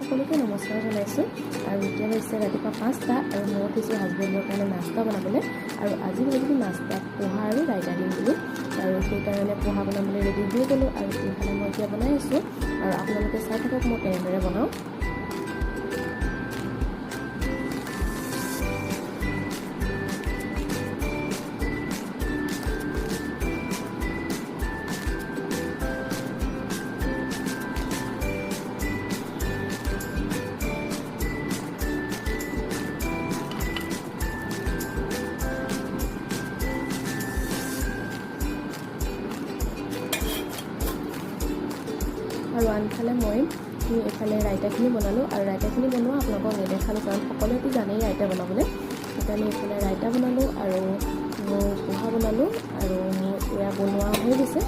সকলোকে নমস্কাৰ জনাইছোঁ। আৰু এতিয়া হৈছে ৰাতিপুৱা 5টা আৰু মই উঠিছোঁ হাজবেণ্ডৰ কাৰণে নাস্তা বনাবলৈ। আৰু আজি ভাবিছোঁ নাস্তাত পোহা আৰু ৰাইতা দিম বুলি, আৰু সেইকাৰণে পোহা বনাবলৈ ৰেডি হৈ গ'লোঁ। আৰু সেইকাৰণে মই এতিয়া বনাই আছোঁ, আৰু আপোনালোকে চাই থাকক মই কেনেদৰে বনাওঁ। আৰু আনফালে মই এইফালে ৰাইতাখিনি বনালোঁ, আৰু ৰাইতাখিনি বনোৱা আপোনালোকক নেদেখালোঁ কাৰণ সকলোৱেতো জানেই ৰাইতা বনাবলৈ। সেইকাৰণে এইফালে ৰাইতা বনালোঁ আৰু মোৰ পোহা বনালোঁ, আৰু মোৰ এয়া বনোৱা হৈ গৈছে।